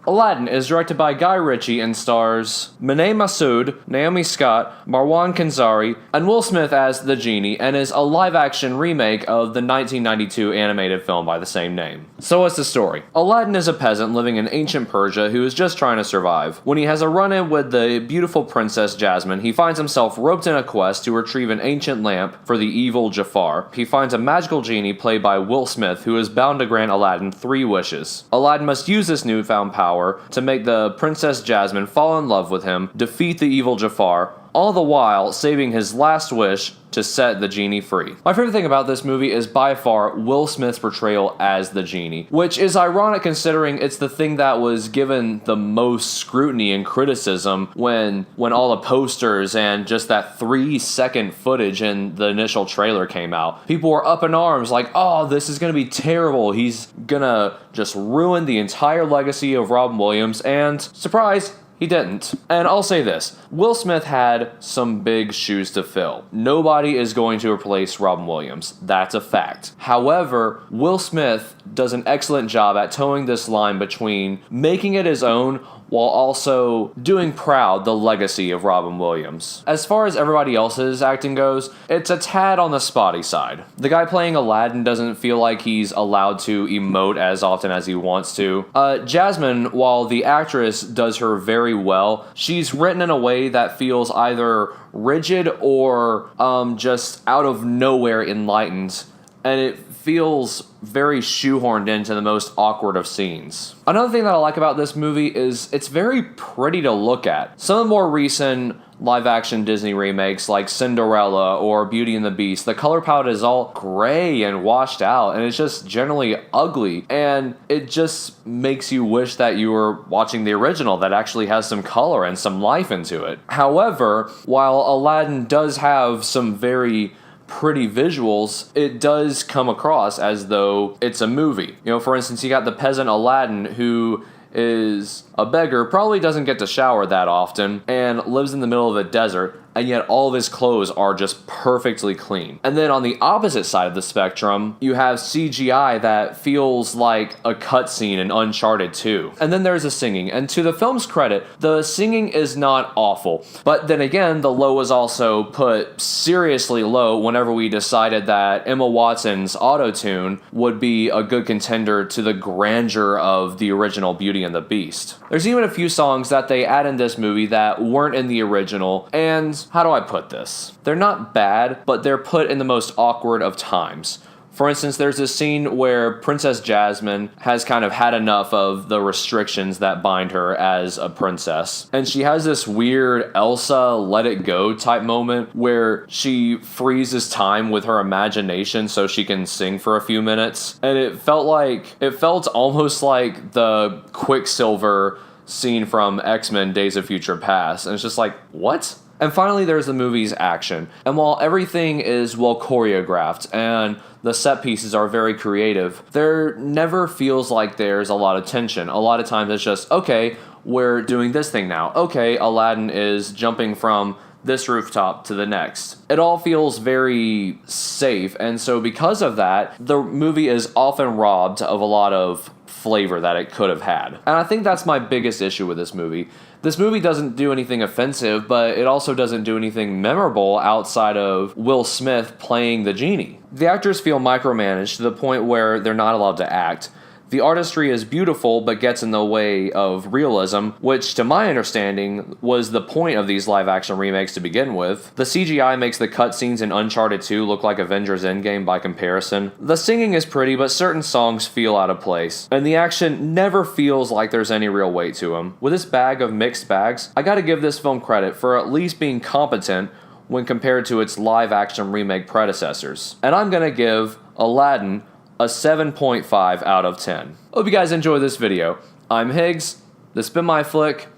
Aladdin is directed by Guy Ritchie and stars Mene Massoud, Naomi Scott, Marwan Kenzari, and Will Smith as the genie, and is a live-action remake of the 1992 animated film by the same name. So what's the story? Aladdin is a peasant living in ancient Persia who is just trying to survive. When he has a run-in with the beautiful Princess Jasmine, he finds himself roped in a quest to retrieve an ancient lamp for the evil Jafar. He finds a magical genie played by Will Smith who is bound to grant Aladdin 3 wishes. Aladdin must use this newfound power to make the Princess Jasmine fall in love with him, defeat the evil Jafar, all the while saving his last wish to set the genie free. My favorite thing about this movie is by far Will Smith's portrayal as the genie, which is ironic considering it's the thing that was given the most scrutiny and criticism when all the posters and just that 3-second footage in the initial trailer came out. People were up in arms like, oh, this is gonna be terrible. He's gonna just ruin the entire legacy of Robin Williams, and surprise, he didn't. And I'll say this, Will Smith had some big shoes to fill. Nobody is going to replace Robin Williams. That's a fact. However, Will Smith does an excellent job at towing this line between making it his own while also doing proud the legacy of Robin Williams. As far as everybody else's acting goes, it's a tad on the spotty side. The guy playing Aladdin doesn't feel like he's allowed to emote as often as he wants to. Jasmine, while the actress does her very well, she's written in a way that feels either rigid or just out of nowhere enlightened, and it feels very shoehorned into the most awkward of scenes. Another thing that I like about this movie is it's very pretty to look at. Some of the more recent live-action Disney remakes like Cinderella or Beauty and the Beast, the color palette is all gray and washed out, and it's just generally ugly, and it just makes you wish that you were watching the original that actually has some color and some life into it. However, while Aladdin does have some very pretty visuals, it does come across as though it's a movie. You know, for instance, you got the peasant Aladdin who is a beggar, probably doesn't get to shower that often, and lives in the middle of a desert, and yet all of his clothes are just perfectly clean. And then on the opposite side of the spectrum, you have CGI that feels like a cutscene in Uncharted 2. And then there's the singing, and to the film's credit, the singing is not awful. But then again, the low was also put seriously low whenever we decided that Emma Watson's auto-tune would be a good contender to the grandeur of the original Beauty and the Beast. There's even a few songs that they add in this movie that weren't in the original, and how do I put this? They're not bad, but they're put in the most awkward of times. For instance, there's this scene where Princess Jasmine has kind of had enough of the restrictions that bind her as a princess. And she has this weird Elsa let it go type moment where she freezes time with her imagination so she can sing for a few minutes. And it felt almost like the Quicksilver scene from X-Men Days of Future Past. And it's just like, what? And finally, there's the movie's action. And while everything is well choreographed and the set pieces are very creative, there never feels like there's a lot of tension. A lot of times it's just, okay, we're doing this thing now. Okay, Aladdin is jumping from this rooftop to the next. It all feels very safe, and so because of that, the movie is often robbed of a lot of flavor that it could have had. And I think that's my biggest issue with this movie. This movie doesn't do anything offensive, but it also doesn't do anything memorable outside of Will Smith playing the genie. The actors feel micromanaged to the point where they're not allowed to act. The artistry is beautiful, but gets in the way of realism, which, to my understanding, was the point of these live-action remakes to begin with. The CGI makes the cutscenes in Uncharted 2 look like Avengers Endgame by comparison. The singing is pretty, but certain songs feel out of place. And the action never feels like there's any real weight to them. With this bag of mixed bags, I gotta give this film credit for at least being competent when compared to its live-action remake predecessors. And I'm gonna give Aladdin a 7.5 out of 10. Hope you guys enjoyed this video. I'm Higgs, this has been my flick,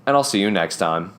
and I'll see you next time.